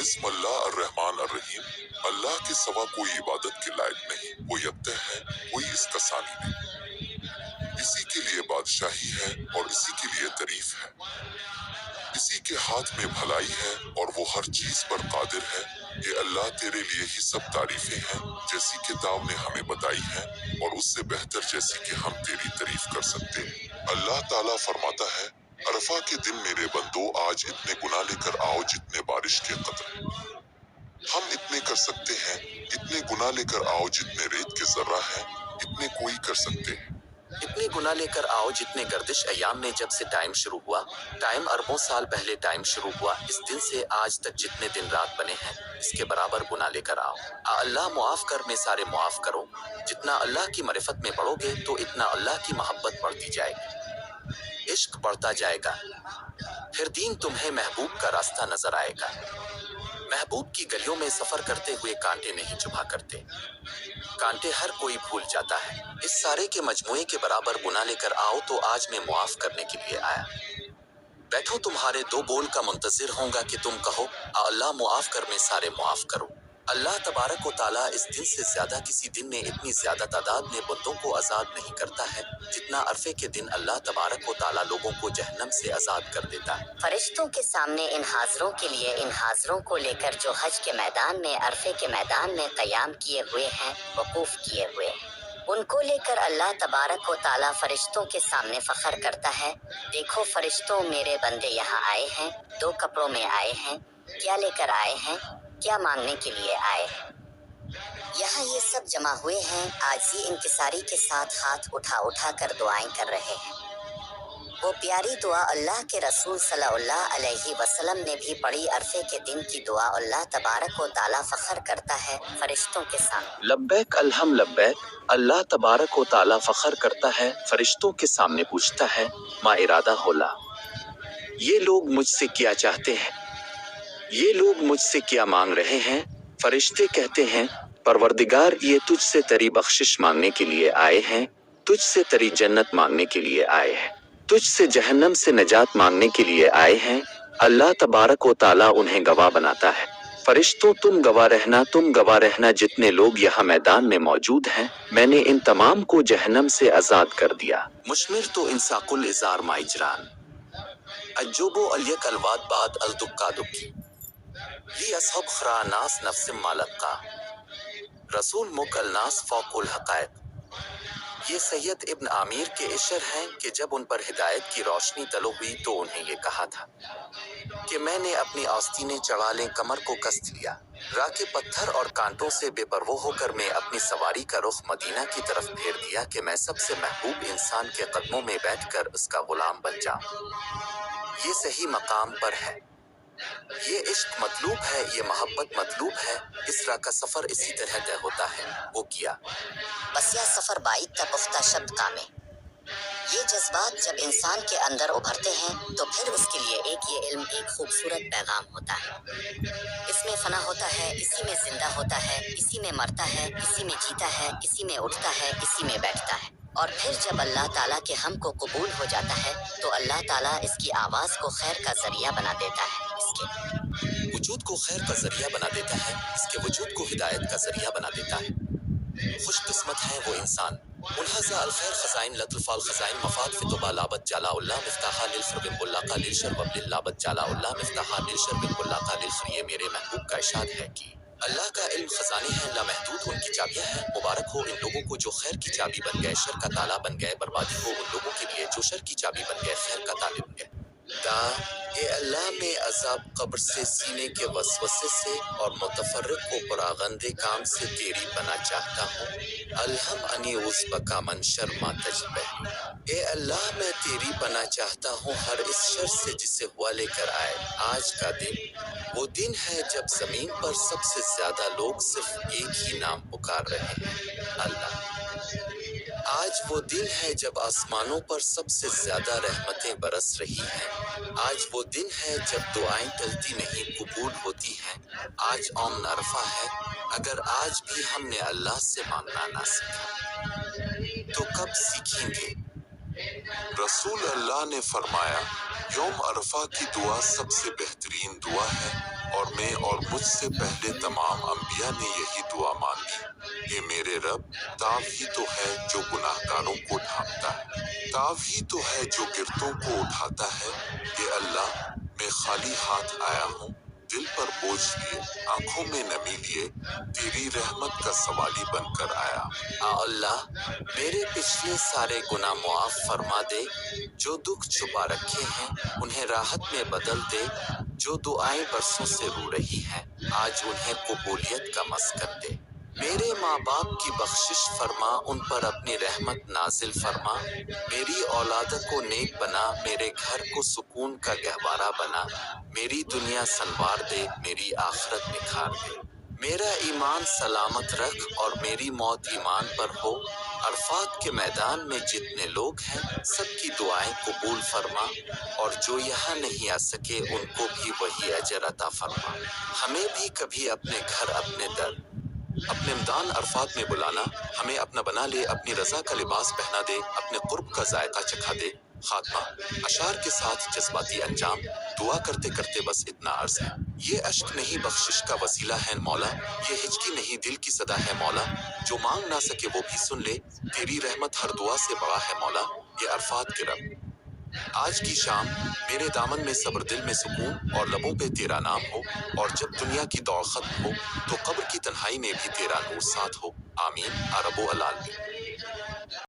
बिस्मिल्लाह अर्रहमान अर्रहीम। अल्लाह के सिवा कोई इबादत के लायक नहीं, वो यकता है, कोई इसका सानी नहीं। इसी के लिए बादशाही है और इसी के लिए तारीफ है। इसी के हाथ में भलाई है और वो हर चीज पर कादिर है। ये अल्लाह तेरे लिए ही सब तारीफें हैं, जैसी किताब ने हमें बताई है और उससे बेहतर जैसी कि हम तेरी तारीफ कर सकते हैं। अल्लाह ताला फरमाता है, अरफा के दिन मेरे बंदो आज इतने गुनाह लेकर आओ जितने बारिश के कतरे। हम इतने कर सकते हैं, इतने गुनाह लेकर आओ जितने रेत के जर्रा है, इतने कोई कर सकते हैं। इतने गुनाह लेकर आओ जितने गर्दिश अयाम में जब से टाइम शुरू हुआ, टाइम अरबों साल पहले टाइम शुरू हुआ, इस दिन से आज तक जितने दिन रात बने हैं, इसके बराबर गुनाह लेकर आओ। अल्लाह मुआफ कर में सारे मुआफ करो। जितना अल्लाह की मरिफत में बढ़ोगे तो इतना अल्लाह की मोहब्बत बढ़ती जाएगी, इश्क बढ़ता जाएगा, फिर दीन तुम्हें महबूब का रास्ता नजर आएगा। महबूब की गलियों में सफर करते हुए कांटे नहीं चुभा करते, कांटे हर कोई भूल जाता है। इस सारे के मजमुए के बराबर गुनाह लेकर आओ तो आज मैं मुआफ करने के लिए आया। बैठो तुम्हारे दो बोल का मुंतजिर होऊंगा कि तुम कहो अल्लाह मुआफ कर में सारे मुआफ करो। अल्लाह तबारक व ताला इस दिन से ज्यादा किसी दिन में इतनी ज्यादा तादाद में बंदों को आजाद नहीं करता है जितना अरफे के दिन अल्लाह तबारक व ताला लोगों को जहन्नम से आजाद कर देता है। फरिश्तों के सामने इन हाजिरों के लिए, इन हाजिरों को लेकर जो हज के मैदान में, अरफे के मैदान में कयाम किए हुए हैं, वकूफ किए हुए हैं, उनको लेकर अल्लाह तबारक व ताला फरिश्तों के सामने फख्र करता है, देखो फरिश्तों मेरे बंदे यहाँ आए हैं, दो कपड़ों में आए हैं, क्या लेकर आए हैं, क्या मांगने के लिए आए हैं। यहाँ ये सब जमा हुए हैं, आजी इंकिसारी के साथ हाथ उठा उठा कर दुआएं कर रहे हैं। वो प्यारी दुआ अल्लाह के रसूल सल्लल्लाहु अलैहि वसल्लम ने भी पढ़ी। अरफे के दिन की दुआ अल्लाह तबारक व ताला फख्र करता है फरिश्तों के सामने। लब्बैक अल्हम लब्बैक, अल्लाह तबारक व ताला फख्र करता है फरिश्तों के सामने, पूछता है मा इरादा होला, ये लोग मुझसे क्या चाहते हैं, ये लोग मुझसे क्या मांग रहे हैं। फरिश्ते कहते हैं परवरदिगार ये तुझसे तेरी बख्शिश मांगने के लिए आए हैं, तुझसे तेरी जन्नत मांगने के लिए आए हैं, तुझसे जहन्नम से निजात मांगने के लिए आए हैं। अल्लाह तबारक व ताला उन्हें गवाह बनाता है, फरिश्तों तुम गवाह रहना, तुम गवाह रहना जितने लोग यहाँ मैदान में मौजूद हैं, मैंने इन तमाम को जहन्नम से आजाद कर दिया। मुशमिर तो इंसाकुल इजार माइजरान अजोबो अलियक अलवाद बाद अलदुक्का दुक्की ली असहब खरा नास नफ्सिम मालक्का रसूल मुकल नास फौकुल हकायक। ये सैयद इब्न आमिर के इशर हैं कि जब उन पर हिदायत की रोशनी तलो हुई तो उन्हें ये कहा था कि मैंने अपनी आस्तीनें चढ़ा लें, कमर को कस लिया, राके पत्थर और कांटों से बेपरवाह होकर मैं अपनी सवारी का रुख मदीना की तरफ फेर दिया कि मैं सबसे महबूब इंसान के कदमों में बैठकर उसका गुलाम बन जाऊं। ये सही मकाम पर है, ये इश्क मतलूब है, ये मोहब्बत मतलूब है। इस राह का सफर इसी तरह तय होता है। वो किया बस यह सफर बाइक का पुख्ता शब्द का में। ये जज्बात जब इंसान के अंदर उभरते हैं तो फिर उसके लिए ये इल्म एक खूबसूरत पैगाम होता है। इसमें फना होता है, इसी में जिंदा होता है, इसी में मरता है, इसी में जीता है, इसी में उठता है, इसी में बैठता है। और फिर जब अल्लाह ताला के हम को कबूल हो जाता है तो अल्लाह ताला इसकी आवाज़ को खैर का जरिया बना देता है, इसके वजूद को खैर का जरिया बना देता है, इसके वजूद को हिदायत का जरिया बना देता है। खुशकिस्मत है वो इंसान। उल्हज़ा अलखैर खज़ाइन लतुफ़ाल खज़ाइन मफ़ाद फ़ितुबा लाबत जालाउल्ला मिफ्ताहा लिल फ़ुरबिन बुल्लाका लिल शरबब लिल लाबत जालाउल्ला मिफ्ताहा लिल शरबिन बुल्लाका लिल ख़ुर। ये मेरे महबूब का इरशाद है कि अल्लाह का इल्म खजाने हैं लामहदूद, उनकी चाबियां हैं। मुबारक हो इन लोगों को जो खैर की चाबी बन गए, शर का ताला बन गए। बर्बादी हो उन लोगों के लिए जो शर की चाबी बन गए, खैर का ताले बन गए। ए अल्लाह में अज़ाब कब्र से, सीने के वसवसे से और मुतफर्रिक को परागंदे काम से तेरी बना चाहता हूँ। अलहम अनी उस बका मन शर्मा तजबे। ए अल्लाह मैं तेरी बना चाहता हूँ हर इस शर से जिसे हुआ लेकर आए। आज का दिन वो दिन है जब जमीन पर सबसे ज्यादा लोग सिर्फ एक ही नाम पुकार रहे हैं, अल्लाह। आज वो दिन है जब आसमानों पर सबसे ज्यादा रहमतें बरस रही हैं। आज वो दिन है जब दुआएं टलती नहीं, कबूल होती हैं। आज औम अरफा है, अगर आज भी हमने अल्लाह से मांगना ना सीखा तो कब सीखेंगे। रसूल अल्लाह ने फरमाया, यौम अरफा की दुआ सबसे बेहतरीन दुआ है। اور میں اور مجھ سے پہلے تمام انبیاء نے یہی دعا مانگی، اے میرے رب، تاب ہی تو ہے جو گناہگاروں کو ڈھانپتا ہے، تاب ہی تو ہے جو گرتوں کو اٹھاتا ہے۔ اے اللہ، میں خالی ہاتھ آیا ہوں، دل پر بوجھ لیے، آنکھوں میں نمی لیے، تیری رحمت کا سوالی بن کر آیا۔ اللہ، میرے پچھلے سارے گناہ معاف فرما دے، جو دکھ چھپا رکھے ہیں انہیں راحت میں بدل دے، جو دعائیں برسوں سے رو رہی ہیں آج انہیں قبولیت کا مسکن دے۔ میرے ماں باپ کی بخشش فرما، ان پر اپنی رحمت نازل فرما، میری اولاد کو نیک بنا، میرے گھر کو سکون کا گہوارہ بنا، میری دنیا سنوار دے، میری آخرت نکھار دے، میرا ایمان سلامت رکھ اور میری موت ایمان پر ہو۔ عرفات کے میدان میں جتنے لوگ ہیں سب کی دعائیں قبول فرما، اور جو یہاں نہیں آ سکے ان کو بھی وہی اجر عطا فرما۔ ہمیں بھی کبھی اپنے گھر، اپنے در، اپنے میدان عرفات میں بلانا، ہمیں اپنا بنا لے، اپنی رضا کا لباس پہنا دے، اپنے قرب کا ذائقہ چکھا دے۔ خاتمہ اشعار کے ساتھ جذباتی انجام۔ دعا کرتے کرتے بس اتنا عرض ہے، یہ اشک نہیں بخشش کا وسیلہ ہے مولا، یہ ہچکی نہیں دل کی صدا ہے مولا، جو مانگ نہ سکے وہ بھی سن لے، تیری رحمت ہر دعا سے بڑا ہے مولا، یہ عرفات کے رب۔ آج کی شام میرے دامن میں صبر، دل میں سکون اور لبوں پہ تیرا نام ہو، اور جب دنیا کی دوڑ ختم ہو تو قبر کی تنہائی میں بھی تیرا نور ساتھ ہو، آمین۔ رب العالمین۔